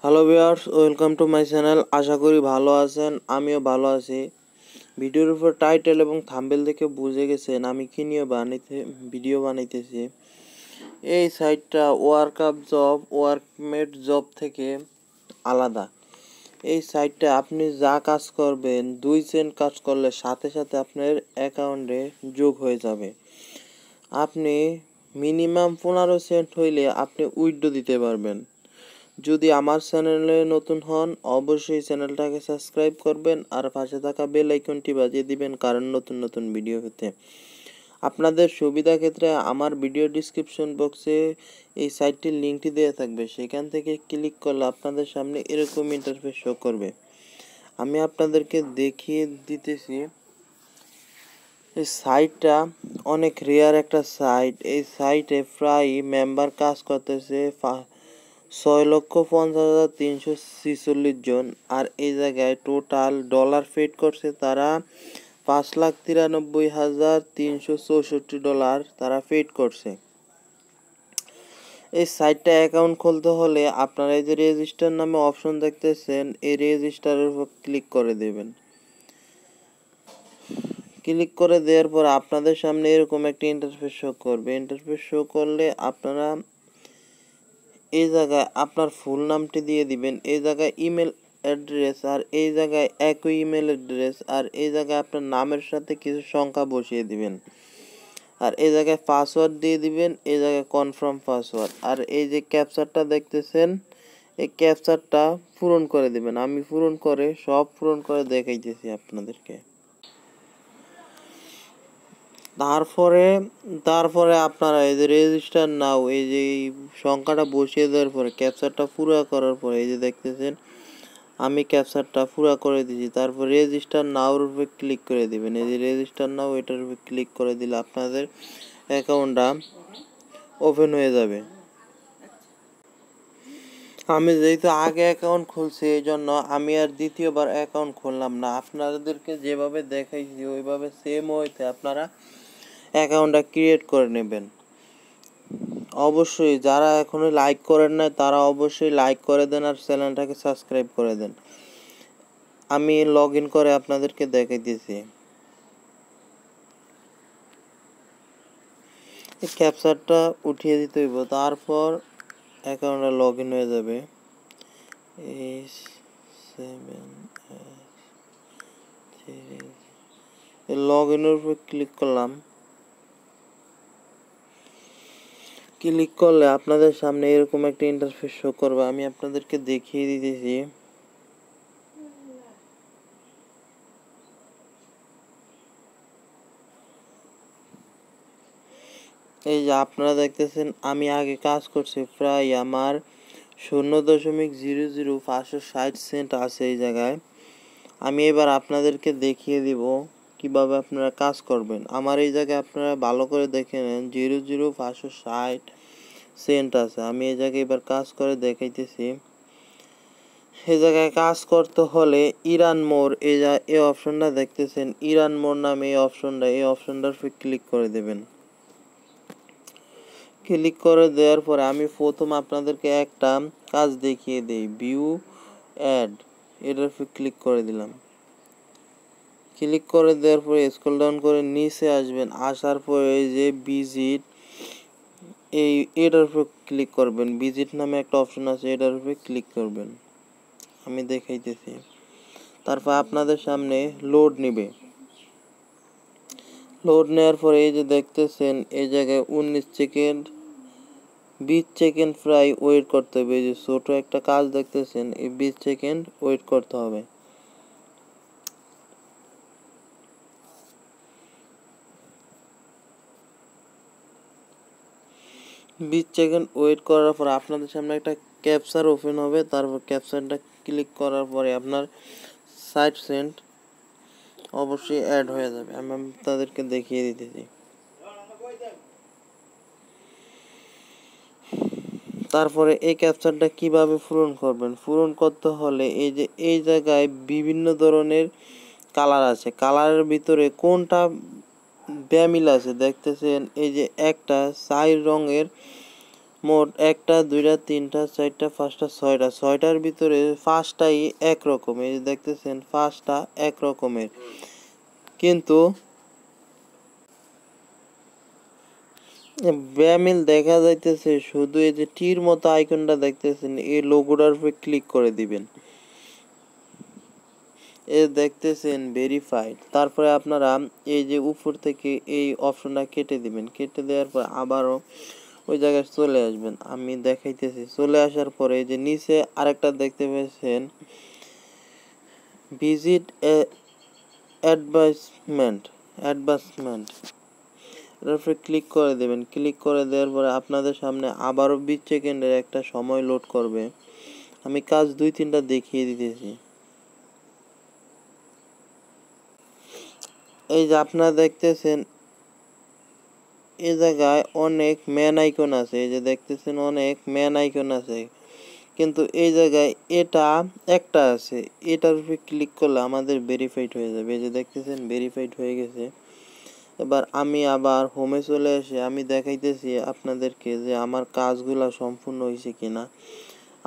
Hello viewers, welcome to my channel. আশা করি ভালো আছেন, আমিও ভালো আছি। ভিডিওর উপর টাইটেল এবং থাম্বনেল দেখে বুঝে গেছেন আমি কি নিয়ে ভিডিও বানাইতেছি। এই সাইটটা ওয়ার্কমেট জব থেকে আলাদা। এই সাইটটা আপনি যা কাজ করবেন 2 সেন্ট কাজ করলে সাথে সাথে আপনার অ্যাকাউন্টে যোগ হয়ে যাবে। আপনি মিনিমাম 15 সেন্ট হইলে আপনি উইথড্র দিতে পারবেন। যদি আমার চ্যানেলে নতুন হন অবশ্যই চ্যানেলটাকে সাবস্ক্রাইব করবেন আর পাশে থাকা বেল আইকনটি বাজিয়ে দিবেন, কারণ নতুন নতুন ভিডিও পেতে। আপনাদের সুবিধা ক্ষেত্রে আমার ভিডিও ডিসক্রিপশন বক্সে এই সাইটটির লিঙ্কটি দেওয়া থাকবে, সেখান থেকে ক্লিক করলে আপনাদের সামনে এরকম ইন্টারফেস শো করবে। আমি আপনাদেরকে দেখিয়ে দিতেছি। এই সাইটটা অনেক রেয়ার একটা সাইট। এই সাইটে প্রায় মেম্বার কাজ করতেছে 6,50,346 জন। আর এই জায়গায় টোটাল ডলার পেড করছে তারা $5,93,364 তারা পেড করছে। এই সাইটটা অ্যাকাউন্ট খুলতে হলে আপনারা এই যে রেজিস্টার নামে অপশন দেখতেছেন, এই রেজিস্টারের উপর ক্লিক করে দেবেন। ক্লিক করে দেওয়ার পর আপনাদের সামনে এরকম একটা ইন্টারফেস শো করবে। ইন্টারফেস শো করলে আপনারা এই জায়গায় আপনার ফুল নামটি দিয়ে দিবেন, এই জায়গায় ইমেল অ্যাড্রেস, আর এই জায়গায় একই ইমেল অ্যাড্রেস, আর এই জায়গায় আপনার নামের সাথে কিছু সংখ্যা বসিয়ে দিবেন, আর এই জায়গায় পাসওয়ার্ড দিয়ে দিবেন, এই জায়গায় কনফার্ম পাসওয়ার্ড। আর এই যে ক্যাপচারটা দেখতেছেন, এই ক্যাপচারটা পূরণ করে দিবেন। আমি সব পূরণ করে দেখাইতেছি আপনাদেরকে। তারপরে আপনারা এই যে রেজিস্টার নাও, এই যে সংখ্যাটা বসিয়ে দেওয়ার পরে ক্যাপচারটা পুরো করার পরে এই যে দেখতেছেন আমি ক্যাপচারটা পুরো করে দিয়েছি। তারপর রেজিস্টার নাওর উপরে ক্লিক করে দিবেন। এই যে রেজিস্টার নাও, এটার উপরে ক্লিক করে দিলে আপনাদের অ্যাকাউন্টটা ওপেন হয়ে যাবে। আমি যেহেতু আগে অ্যাকাউন্ট খুলছি এই জন্য আমি আর দ্বিতীয়বার অ্যাকাউন্ট খুললাম না। আপনাদেরকে যেভাবে দেখাইছি ওইভাবে সেম ওয়েতে আপনারা অ্যাকাউন্টটা ক্রিয়েট করে নেবেন। অবশ্যই যারা এখনো লাইক করেন না তারা অবশ্যই লাইক করে দেন আর চ্যানেলটাকে সাবস্ক্রাইব করে দেন। আমি লগ ইন করে আপনাদেরকে দেখাইতেছি। এই ক্যাপচারটা উঠিয়ে দিতে হইব, তারপর অ্যাকাউন্টে লগ ইন হয়ে যাবে। লগ ইনের উপর ক্লিক করলাম। ক্লিক করলে আপনাদের সামনে এরকম একটা ইন্টারফেস শো করবে। আমি আপনাদেরকে দেখিয়ে দিতেছি। এই যে আপনারা দেখতেছেন আমি আগে কাজ করছি, প্রায় আমার 0.00560 আছে এই জায়গায়। আমি এবার আপনাদেরকে দেখিয়ে দিব কিভাবে আপনারা কাজ করবেন। আমার এই জায়গায় আপনারা ভালো করে দেখে নেন 0.560 আছে। আমি এই জায়গায় এবার কাজ করে দেখাইতেছি। এই জায়গায় কাজ করতে হলে ইরান মোর এই অপশনটা দেখতেছেন, ইরান মোর নামে এই অপশনটার উপর ক্লিক করে দেবেন। ক্লিক করে দেওয়ার পরে আমি প্রথম আপনাদেরকে একটা কাজ দেখিয়ে দেই, ভিউ অ্যাড, এটার উপর ক্লিক করে দিলাম। ক্লিক করে দেওয়ার পরে স্ক্রল ডাউন করে নিচে আসবেন, আসার পরে এই যে ভিজিট, এটার উপর ক্লিক করবেন। ভিজিট নামে একটা অপশন আছে, এটার উপরে ক্লিক করবেন। আমি দেখাইতেছি। তারপর আপনাদের সামনে লোড নেবে। লোড নেওয়ার পরে এই যে দেখতেছেন এই জায়গায় 19 সেকেন্ড 20 সেকেন্ড প্রায় ওয়েট করতে হবে। এই যে ছোট একটা কাজ দেখতেছেন, এই 20 সেকেন্ড ওয়েট করতে হবে। বিশ সেকেন্ড ওয়েট করার পর আপনাদের সামনে একটা ক্যাপচার ওপেন হবে। তারপর ক্যাপচারটা ক্লিক করার পরে আপনার 60 সেন্ট অবশ্যই অ্যাড হয়ে যাবে। আমি তাদেরকে দেখিয়ে দিতেছি। তারপরে এই ক্যাপচারটা কিভাবে পূরণ করবেন, পূরণ করতে হলে এই যে এই জায়গায় বিভিন্ন ধরনের কালার আছে, কালারের ভিতরে কোনটা ব্যামিল আছে দেখতেছেন, এই যে একটা 4 রঙের মোট 1টা 2টা 3টা 4টা 5টা 6টা 6টার ভিতরে 5টাই একরকম। এই যে দেখতেছেন 5টা এক রকমের, কিন্তু ব্যামিল দেখা যাইতেছে শুধু এই যে টির মতো আইকনটা দেখতেছেন, এই লোগোটার উপরে ক্লিক করে দিবেন। এ দেখতেছেন ভেরিফাইড। তারপরে আপনারা এই যে উপর থেকে এই অপশনটা কেটে দিবেন। কেটে দেওয়ার পর আবারও ওই জায়গায় চলে আসবেন। আমি দেখাইতেছি। চলে আসার পরে এই যে নিচে আরেকটা দেখতে পেয়েছেন ভিজিট অ্যাডভার্টাইজমেন্ট এর উপরে ক্লিক করে দেবেন। ক্লিক করে দেওয়ার পরে আপনাদের সামনে আবারও 20 সেকেন্ডের একটা সময় লোড করবে। আমি কাজ 2-3টা দেখিয়ে দিতেছি। এই যে আপনারা দেখতেছেন এই জায়গায় অনেক ম্যান আইকন আছে। এই যে দেখতেছেন অনেক ম্যান আইকন আছে, কিন্তু এই জায়গায় এটা একটা আছে। এটার উপরে ক্লিক করলে আমাদের ভেরিফাইড হয়ে যাবে। এই যে দেখতেছেন ভেরিফাইড হয়ে গেছে। এবার আমি আবার হোমে চলে এসে আমি দেখাইতেছি আপনাদেরকে যে আমার কাজগুলা সম্পূর্ণ হয়েছে কিনা,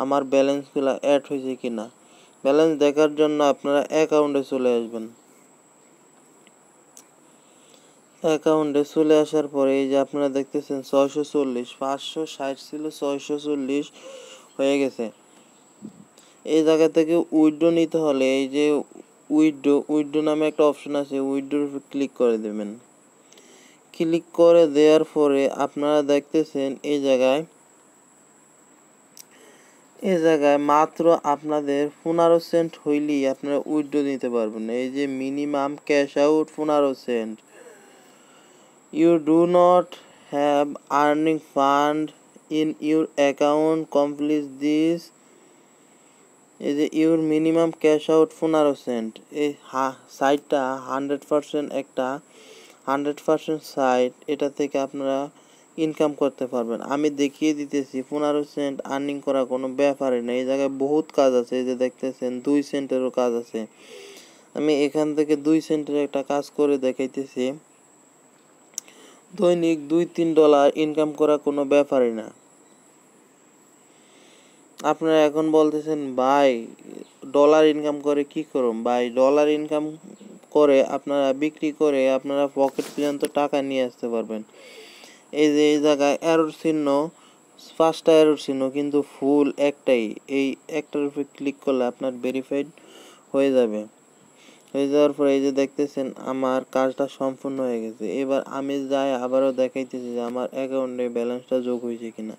আমার ব্যালেন্সগুলা অ্যাড হয়েছে কিনা। ব্যালেন্স দেখার জন্য আপনারা অ্যাকাউন্টে চলে আসবেন। অ্যাকাউন্টে চলে আসার পরে এই যে আপনারা দেখতেছেন 640, 560 ছিল 640 হয়ে গেছে। এই জায়গা থেকে উইথড্র নিতে হলে এই যে উইথড্র নামে একটা অপশন আছে, উইথড্রোর উপর ক্লিক করে দেবেন। ক্লিক করে দেওয়ার পরে আপনারা দেখতেছেন এই জায়গায় মাত্র আপনাদের 15 সেন্ট হইলেই আপনারা উইথড্র নিতে পারবেন। এই যে minimum cash out 15 cent. You do not have earning fund in your account, complete this. এই যে your minimum cash out 15 cent. এই সাইটটা 100% একটা 100% সাইট। এটা থেকে আপনারা ইনকাম করতে পারবেন। আমি দেখিয়ে দিতেছি 15 সেন্ট আর্নিং করা কোনো ব্যাপারই না। এই জায়গায় বহুত কাজ আছে। এই যে দেখতেছেন 2 সেন্টেরও কাজ আছে। আমি এখান থেকে 2 সেন্টের একটা কাজ করে দেখাইতেছি। দৈনিক $2-3 ইনকাম করা কোনো ব্যাপারই না। আপনারা এখন বলতেছেন ভাই ডলার ইনকাম করে কি করুম? ভাই ডলার ইনকাম করে আপনারা বিক্রি করে আপনারা পকেট পর্যন্ত টাকা নিয়ে আসতে পারবেন। এই যে এই জায়গায় এরর চিহ্ন, 5টা এরর চিহ্ন, কিন্তু ফুল একটাই। এই একটার উপরে ক্লিক করলে আপনার ভেরিফাইড হয়ে যাবে। হয়ে যাওয়ার পরে এই যে দেখতেছেন আমার কাজটা সম্পূর্ণ হয়ে গেছে। এবার আমি যাই আবারও দেখাইতেছি যে আমার অ্যাকাউন্টে ব্যালেন্সটা যোগ হয়েছে কিনা।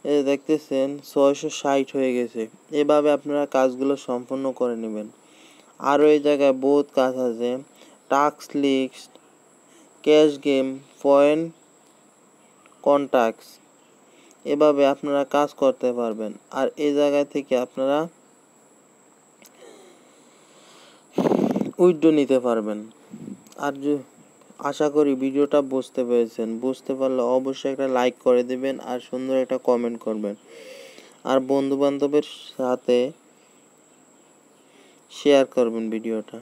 এই যে দেখতেছেন 660 হয়ে গেছে। এভাবে আপনারা কাজগুলো সম্পূর্ণ করে নেবেন। আরও এই জায়গায় বহুত কাজ আছে, task list, cash game, point contacts. এভাবে আপনারা কাজ করতে পারবেন। আর এই জায়গা থেকে আপনারা উইথড্র নিতে পারবেন। আর আশা করি ভিডিওটা বুঝতে পেরেছেন। বুঝতে পারলে অবশ্যই একটা লাইক করে দিবেন আর সুন্দর একটা কমেন্ট করবেন। আর বন্ধু বান্ধবের সাথে শেয়ার করবেন ভিডিওটা।